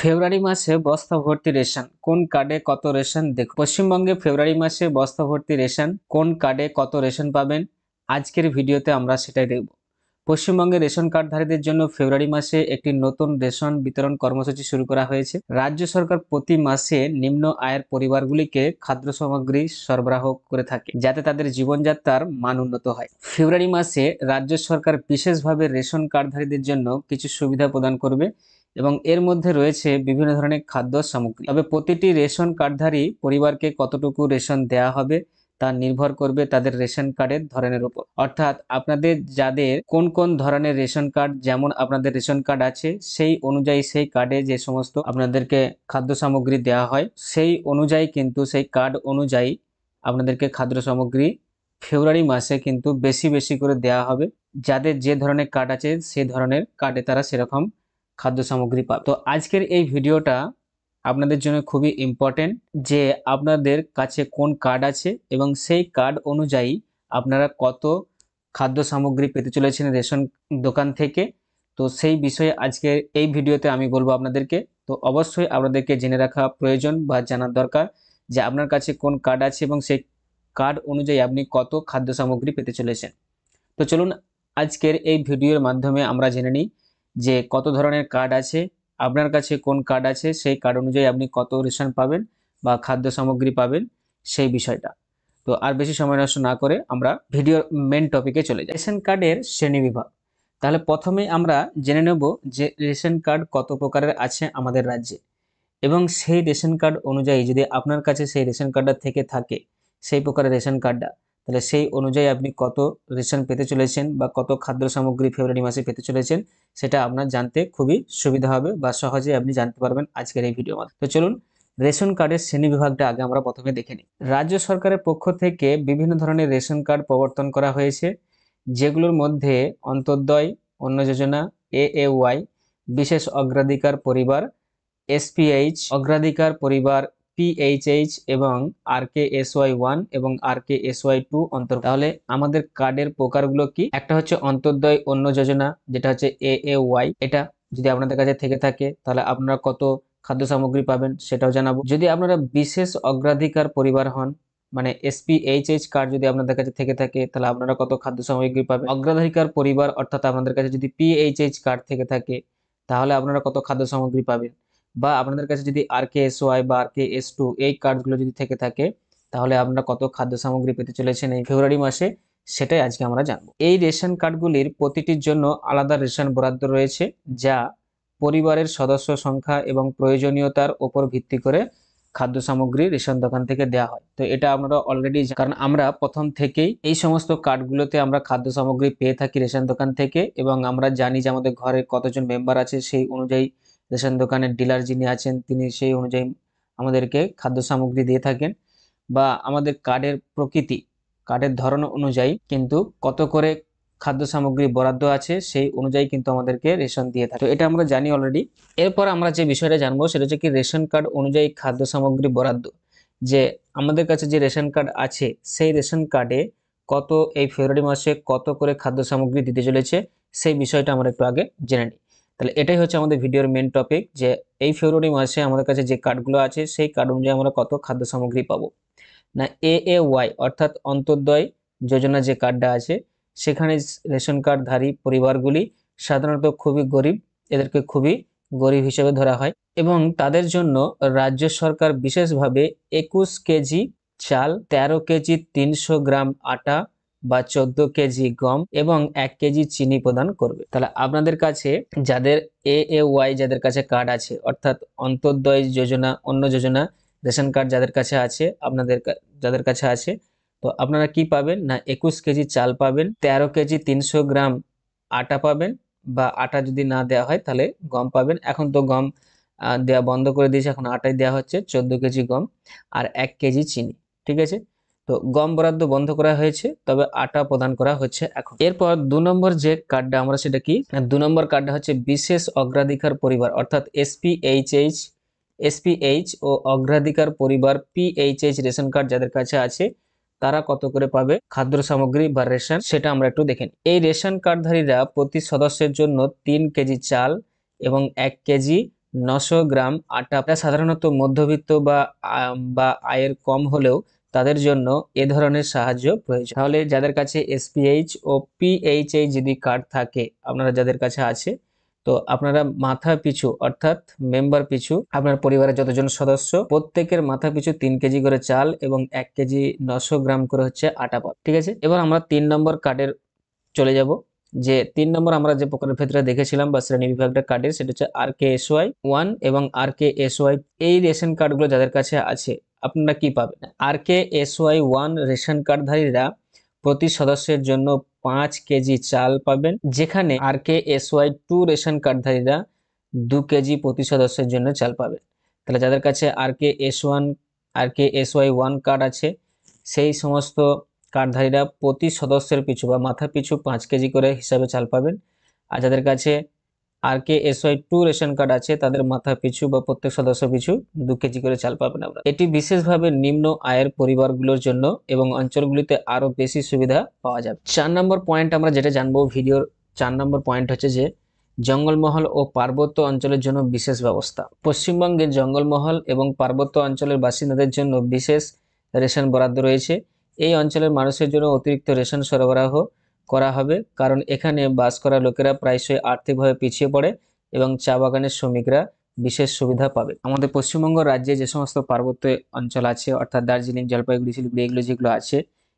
ফেব্রুয়ারি মাসে বস্তা ভর্তি রেশন কোন কার্ডে কত রেশন দেখুন। পশ্চিমবঙ্গে ফেব্রুয়ারি মাসে বস্তা ভর্তি রেশন কোন কার্ডে কত রেশন পাবেন আজকের ভিডিওতে আমরা সেটাই দেখব। পশ্চিমবঙ্গের রেশন কার্ডধারীদের জন্য ফেব্রুয়ারি মাসে একটি নতুন রেশন বিতরণ কর্মসূচি শুরু করা হয়েছে। রাজ্য সরকার প্রতি মাসে নিম্ন আয়ের পরিবারগুলিকে খাদ্য সামগ্রী সরবরাহ করে থাকে যাতে তাদের জীবনযাত্রার মান উন্নত হয়। ফেব্রুয়ারি মাসে রাজ্য সরকার বিশেষভাবে রেশন কার্ডধারীদের জন্য কিছু সুবিধা প্রদান করবে এবং এর মধ্যে রয়েছে বিভিন্ন ধরনের খাদ্য সামগ্রী। তবে প্রতিটি রেশন কার্ডধারী পরিবারকে কতটুকু রেশন দেওয়া হবে তা নির্ভর করবে তাদের রেশন কার্ডের ধরনের উপর। অর্থাৎ আপনাদের যাদের কোন কোন ধরনের রেশন কার্ড, যেমন আপনাদের রেশন কার্ড আছে সেই অনুযায়ী সেই কার্ডে যে সমস্ত আপনাদেরকে খাদ্য সামগ্রী দেওয়া হয় সেই অনুযায়ী কিন্তু সেই কার্ড অনুযায়ী আপনাদেরকে খাদ্য সামগ্রী ফেব্রুয়ারি মাসে কিন্তু বেশি বেশি করে দেওয়া হবে। যাদের যে ধরনের কার্ড আছে সেই ধরনের কার্ডে তারা সেরকম খাদ্য সামগ্রী পাবে। তো আজকের এই ভিডিওটা আপনাদের জন্য খুবই ইম্পর্টেন্ট যে আপনাদের কাছে কোন কার্ড আছে এবং সেই কার্ড অনুযায়ী আপনারা কত খাদ্য সামগ্রী পেতে চলেছেন রেশন দোকান থেকে। তো সেই বিষয়ে আজকে এই ভিডিওতে আমি বলবো আপনাদেরকে। তো অবশ্যই আপনাদেরকে জেনে রাখা প্রয়োজন বা জানার দরকার যে আপনার কাছে কোন কার্ড আছে এবং সেই কার্ড অনুযায়ী আপনি কত খাদ্য সামগ্রী পেতে চলেছেন। তো চলুন আজকের এই ভিডিওর মাধ্যমে আমরা জেনে নিই যে কত ধরনের কার্ড আছে, আপনার কাছে কোন কার্ড আছে, সেই কার্ড অনুযায়ী আপনি কত রেশন পাবেন বা খাদ্য সামগ্রী পাবেন সেই বিষয়টা। তো আর বেশি সময় নষ্ট না করে আমরা ভিডিওর মেন টপিকে চলে যাই। রেশন কার্ডের শ্রেণীবিভাগ। তাহলে প্রথমে আমরা জেনে নেব যে রেশন কার্ড কত প্রকারের আছে আমাদের রাজ্যে এবং সেই রেশন কার্ড অনুযায়ী যদি আপনার কাছে সেই রেশন কার্ডটা থেকে থাকে সেই প্রকারের রেশন কার্ডটা, তাহলে সেই অনুযায়ী আপনি কত রেশন পেতে চলেছেন বা কত খাদ্য সামগ্রী ফেব্রুয়ারি মাসে পেতে চলেছেন সেটা আপনার জানতে খুবই সুবিধা হবে বা সহজে আপনি জানতে পারবেন আজকের এই ভিডিও মাধ্যমে। তো চলুন রেশন কার্ডের শ্রেণী বিভাগটা আগে আমরা প্রথমে দেখে নিই। রাজ্য সরকারের পক্ষ থেকে বিভিন্ন ধরনের রেশন কার্ড প্রবর্তন করা হয়েছে, যেগুলোর মধ্যে অন্তর্দয় অন্ন যোজনা, AAY বিশেষ অগ্রাধিকার পরিবার, SPH অগ্রাধিকার পরিবার, PHH এবং RKSY1 এবং RKSY2 অন্তর্ভুক্ত। তাহলে আমাদের কার্ডের প্রকারগুলো কি? একটা হচ্ছে অন্তর্দয় অন্ন যোজনা, যেটা হচ্ছে AAY। এটা যদি আপনাদের কাছে থেকে থাকে তাহলে আপনারা কত খাদ্য সামগ্রী পাবেন সেটাও জানাবো। যদি আপনারা বিশেষ অগ্রাধিকার পরিবার হন মানে SPHH কার্ড যদি আপনাদের কাছে থেকে থাকে তাহলে আপনারা কত খাদ্য সামগ্রী পাবেন। অগ্রাধিকার পরিবার অর্থাৎ আপনাদের কাছে যদি PHH কার্ড থেকে থাকে তাহলে আপনারা কত খাদ্য সামগ্রী পাবেন। বা আপনাদের কাছে যদি RKSY বা RKS2 এই কার্ডগুলো যদি থেকে থাকে তাহলে আপনারা কত খাদ্য সামগ্রী পেতে চলেছেন এই ফেব্রুয়ারি মাসে সেটাই আজকে আমরা জানবো। এই রেশন কার্ডগুলির প্রতিটির জন্য আলাদা রেশন বরাদ্দ রয়েছে, যা পরিবারের সদস্য সংখ্যা এবং প্রয়োজনীয়তার উপর ভিত্তি করে খাদ্য সামগ্রী রেশন দোকান থেকে দেওয়া হয়। তো এটা আপনারা অলরেডি, কারণ আমরা প্রথম থেকেই এই সমস্ত কার্ডগুলোতে আমরা খাদ্য সামগ্রী পেয়ে থাকি রেশন দোকান থেকে এবং আমরা জানি যে আমাদের ঘরে কতজন মেম্বার আছে সেই অনুযায়ী রেশন দোকানের ডিলার যিনি আছেন তিনি সেই অনুযায়ী আমাদেরকে খাদ্য সামগ্রী দিয়ে থাকেন বা আমাদের কার্ডের প্রকৃতি, কার্ডের ধরন অনুযায়ী কিন্তু কত করে খাদ্য সামগ্রী বরাদ্দ আছে সেই অনুযায়ী কিন্তু আমাদেরকে রেশন দিয়ে থাকে। তো এটা আমরা জানি অলরেডি। এরপর আমরা যে বিষয়টা জানবো সেটা হচ্ছে কি রেশন কার্ড অনুযায়ী খাদ্য সামগ্রী বরাদ্দ। যে আমাদের কাছে যে রেশন কার্ড আছে সেই রেশন কার্ডে কত এই ফেব্রুয়ারি মাসে কত করে খাদ্য সামগ্রী দিতে চলেছে সেই বিষয়টা আমরা একটু আগে জেনে নিই। তাহলে এটাই হচ্ছে আমাদের ভিডিওর মেন টপিক যে এই ফেব্রুয়ারি মাসে আমাদের কাছে যে কার্ডগুলো আছে সেই কার্ড অনুযায়ী আমরা কত খাদ্য সামগ্রী পাবো। না AAY অর্থাৎ অন্তর্দয় যোজনা যে কার্ডটা আছে সেখানে রেশন কার্ডধারী পরিবারগুলি সাধারণত খুবই গরিব, এদেরকে খুবই গরিব হিসেবে ধরা হয় এবং তাদের জন্য রাজ্য সরকার বিশেষভাবে 21 কেজি চাল, 13 কেজি 300 গ্রাম আটা বা 14 কেজি গম এবং 1 কেজি চিনি প্রদান করবে। তাহলে আপনাদের কাছে যাদের AAY যাদের কাছে কার্ড আছে অর্থাৎ অন্তর্দয় যোজনা অন্ন যোজনা রেশন কার্ড যাদের কাছে আছে, আপনাদের যাদের কাছে আছে, তো আপনারা কি পাবেন না 21 কেজি চাল পাবেন, 13 কেজি 300 গ্রাম আটা পাবেন বা আটা যদি না দেওয়া হয় তাহলে গম পাবেন। এখন তো গম দেওয়া বন্ধ করে দিয়েছে, এখন আটাই দেওয়া হচ্ছে, 14 কেজি গম আর 1 কেজি চিনি। ঠিক আছে, তো গম বরাদ্দ বন্ধ করা হয়েছে তবে আটা প্রদান করা হচ্ছে এখন। এরপর 2 নম্বর যে কার্ডটা আমরা সেটা কি, 2 নম্বর কার্ডটা হচ্ছে বিশেষ অগ্রাধিকার পরিবার অর্থাৎ SPH ও অগ্রাধিকার পরিবার PHH রেশন কার্ড যাদের কাছে আছে তারা কত করে পাবে খাদ্য সামগ্রী বা রেশন সেটা আমরা একটু দেখে নিই। এই রেশন কার্ডধারীরা প্রতি সদস্যের জন্য 3 কেজি চাল এবং 1 কেজি 900 গ্রাম আটা। এটা সাধারণত মধ্যবিত্ত বা আয়ের কম হলেও তাদের জন্য এ ধরনের সাহায্য প্রয়োজন। তাহলে যাদের কাছে এসপিএইচ ও পিএইচএইচ যদি কার্ড থাকে, আপনারা যাদের কাছে আছে, তো আপনারা মাথা পিছু অর্থাৎ মেম্বার পিছু আপনার পরিবারের যতজন সদস্য প্রত্যেকের মাথা পিছু 3 কেজি করে চাল এবং 1 কেজি 900 গ্রাম করে হচ্ছে আটা পাবে। ঠিক আছে, এবার আমরা 3 নম্বর কার্ডের চলে যাব। যে 3 নম্বর আমরা যে প্রকারের ক্ষেত্রে দেখেছিলাম বা শ্রেণী বিভাগটা কার্ডের, সেটা হচ্ছে RKSY 1 এবং RKSY। এই রেশন কার্ডগুলো যাদের কাছে আছে আপনারা কি পাবেন? RKSY 1 রেশন কার্ডধারীরা প্রতি সদস্যের জন্য 5 কেজি চাল পাবেন, যেখানে RKSY 2 রেশন কার্ডধারীরা 2 কেজি প্রতি সদস্যের জন্য চাল পাবেন। তাহলে যাদের কাছে RKSY 1 কার্ড আছে সেই সমস্ত কার্ডধারীরা প্রতি সদস্যের পিছু বা মাথা পিছু 5 কেজি করে হিসাবে চাল পাবেন। আর যাদের কাছে RKSY 2 রেশন কার্ড আছে তাদের মাথা পিছু বা প্রত্যেক সদস্য পিছু 2 কেজি করে চাল পাবেন আমরা। এটি বিশেষভাবে নিম্ন আয়ের পরিবারগুলোর জন্য এবং অঞ্চলগুলিতে আরো বেশি সুবিধা পাওয়া যাবে। 4 নম্বর পয়েন্ট আমরা যেটা জানবো ভিডিওর 4 নম্বর পয়েন্ট হচ্ছে যে জঙ্গলমহল ও পার্বত্য অঞ্চলের জন্য বিশেষ ব্যবস্থা। পশ্চিমবঙ্গে জঙ্গলমহল এবং পার্বত্য অঞ্চলের বাসিন্দাদের জন্য বিশেষ রেশন বরাদ্দ রয়েছে। এই অঞ্চলের মানুষের জন্য অতিরিক্ত রেশন সরবরাহ করা হবে, কারণ এখানে বাস করা লোকেরা প্রায়শই আর্থিকভাবে পিছিয়ে পড়ে এবং চা বাগানের শ্রমিকরা বিশেষ সুবিধা পাবে। আমাদের পশ্চিমবঙ্গ রাজ্যে যে সমস্ত পার্বত্য অঞ্চল আছে অর্থাৎ দার্জিলিং, জলপাইগুড়ি, শিলিগুড়ি এগুলো যেগুলো আছে,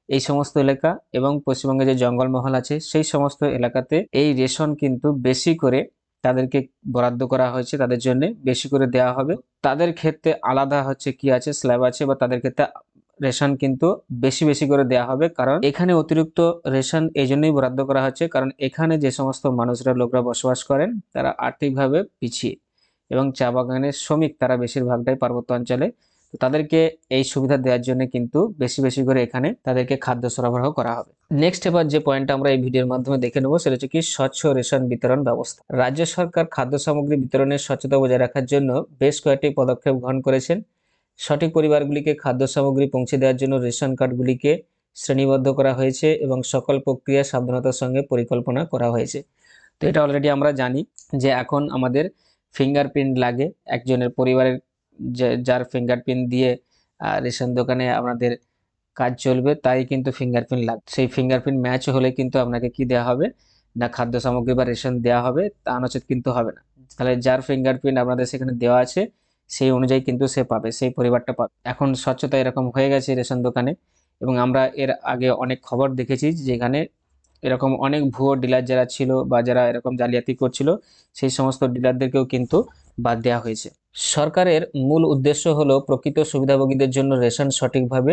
এই সমস্ত এলাকা এবং পশ্চিমবঙ্গে যে জঙ্গলমহল আছে সেই সমস্ত এলাকাতে এই রেশন কিন্তু বেশি করে তাদেরকে বরাদ্দ করা হয়েছে, তাদের জন্য বেশি করে দেওয়া হবে। তাদের ক্ষেত্রে আলাদা হচ্ছে কি আছে, স্ল্যাব আছে, বা তাদের ক্ষেত্রে রেশন কিন্তু বেশি বেশি করে দেওয়া হবে, কারণ এখানে অতিরিক্ত রেশন এই জন্যই বরাদ্দ করা হচ্ছে কারণ এখানে যে সমস্ত মানুষরা লোকরা বসবাস করেন তারা আর্থিকভাবে পিছিয়ে এবং চা বাগানের শ্রমিক তারা বেশিরভাগটাই পার্বত্য অঞ্চলে। তো তাদেরকে এই সুবিধা দেওয়ার জন্য কিন্তু বেশি বেশি করে এখানে তাদেরকে খাদ্য সরবরাহ করা হবে। নেক্সট এবার যে পয়েন্টটা আমরা এই ভিডিওর মাধ্যমে দেখে নেবো সেটা হচ্ছে কি স্বচ্ছ রেশন বিতরণ ব্যবস্থা। রাজ্য সরকার খাদ্য সামগ্রী বিতরণের স্বচ্ছতা বজায় রাখার জন্য বেশ কয়েকটি পদক্ষেপ গ্রহণ করেছেন। সঠিক পরিবারগুলিকে খাদ্য সামগ্রী পৌঁছে দেওয়ার জন্য রেশন কার্ডগুলিকে শ্রেণীবদ্ধ করা হয়েছে এবং সকল প্রক্রিয়া সাবধানতার সঙ্গে পরিকল্পনা করা হয়েছে। তো এটা অলরেডি আমরা জানি যে এখন আমাদের ফিঙ্গারপ্রিন্ট লাগে একজনের পরিবারের, যার ফিঙ্গারপ্রিন্ট দিয়ে রেশন দোকানে আমাদের কাজ চলবে, তাই কিন্তু ফিঙ্গারপ্রিন্ট লাগবে। সেই ফিঙ্গারপ্রিন্ট ম্যাচ হলে কিন্তু আপনাকে কি দেওয়া হবে না, খাদ্য সামগ্রী বা রেশন দেওয়া হবে, তা নচেত কিন্তু হবে না। তাহলে যার ফিঙ্গারপ্রিন্ট আপনাদের সেখানে দেওয়া আছে সেই অনুযায়ী কিন্তু সে পাবে, সেই পরিবারটা পাবে। এখন স্বচ্ছতা এরকম হয়ে গেছে রেশন দোকানে, এবং আমরা এর আগে অনেক খবর দেখেছি যেখানে এরকম অনেক ভুয়ো ডিলার যারা ছিল বা যারা এরকম জালিয়াতি করছিল সেই সমস্ত ডিলারদেরকেও কিন্তু বাদ দেওয়া হয়েছে। সরকারের মূল উদ্দেশ্য হলো প্রকৃত সুবিধাভোগীদের জন্য রেশন সঠিকভাবে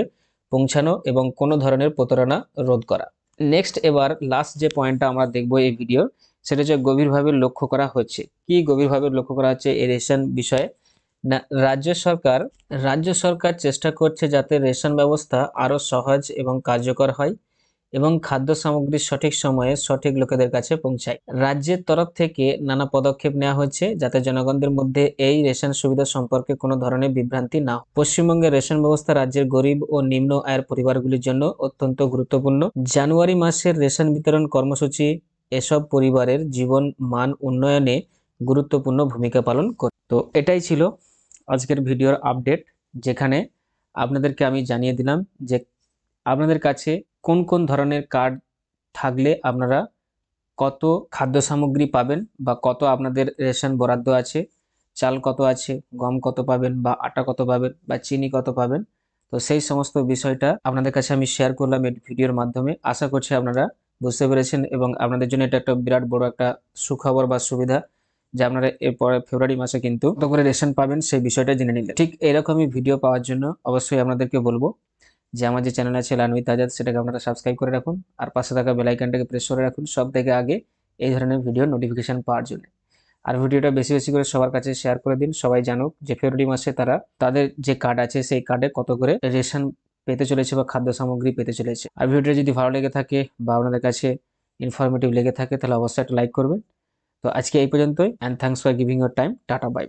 পৌঁছানো এবং কোনো ধরনের প্রতারণা রোধ করা। নেক্সট এবার লাস্ট যে পয়েন্টটা আমরা দেখবো এই ভিডিওর, সেটা হচ্ছে গভীরভাবে লক্ষ্য করা হচ্ছে। কি গভীরভাবে লক্ষ্য করা হচ্ছে এই রেশন বিষয়ে না, রাজ্য সরকার চেষ্টা করছে যাতে রেশন ব্যবস্থা আরো সহজ এবং কার্যকর হয় এবং খাদ্য সামগ্রী সঠিক সময়ে সঠিক লোকেদের কাছে পৌঁছায়। রাজ্যের তরফ থেকে নানা পদক্ষেপ নেওয়া হচ্ছে যাতে জনগণদের মধ্যে এই রেশন সুবিধা সম্পর্কে কোনো ধরনের বিভ্রান্তি না হয়। পশ্চিমবঙ্গের রেশন ব্যবস্থা রাজ্যের গরিব ও নিম্ন আয়ের পরিবারগুলির জন্য অত্যন্ত গুরুত্বপূর্ণ। জানুয়ারি মাসের রেশন বিতরণ কর্মসূচি এসব পরিবারের জীবন মান উন্নয়নে গুরুত্বপূর্ণ ভূমিকা পালন করে। তো এটাই ছিল আজকের ভিডিওর আপডেট, যেখানে আপনাদেরকে আমি জানিয়ে দিলাম যে আপনাদের কাছে কোন কোন ধরনের কার্ড থাকলে আপনারা কত খাদ্য সামগ্রী পাবেন বা কত আপনাদের রেশন বরাদ্দ আছে, চাল কত আছে, গম কত পাবেন বা আটা কত পাবেন বা চিনি কত পাবেন। তো সেই সমস্ত বিষয়টা আপনাদের কাছে আমি শেয়ার করলাম এই ভিডিওর মাধ্যমে। আশা করছি আপনারা বুঝতে পেরেছেন এবং আপনাদের জন্য এটা একটা বিরাট বড় একটা সুখবর বা সুবিধা যে আপনারা এরপরে ফেব্রুয়ারি মাসে কিন্তু কত করে রেশন পাবেন সেই বিষয়টা জেনে নিলেন। ঠিক এরকমই ভিডিও পাওয়ার জন্য অবশ্যই আপনাদেরকে বলবো যে আমার যে চ্যানেল আছে লার্ন উইথ আজাদ, সেটাকে আপনারা সাবস্ক্রাইব করে রাখুন আর পাশে থাকা বেল আইকনটাকে প্রেস করে রাখুন সব থেকে আগে এই ধরনের ভিডিও নোটিফিকেশন পাওয়ার জন্য। আর ভিডিওটা বেশি বেশি করে সবার কাছে শেয়ার করে দিন, সবাই জানুক যে ফেব্রুয়ারি মাসে তারা তাদের যে কার্ড আছে সেই কার্ডে কত করে রেশন পেতে চলেছে বা খাদ্য সামগ্রী পেতে চলেছে। আর ভিডিওটা যদি ভালো লেগে থাকে বা আপনাদের কাছে ইনফরমেটিভ লেগে থাকে তাহলে অবশ্যই একটা লাইক করবেন। তো আজকে এই পর্যন্তই, and thanks for giving your time. Tata bye.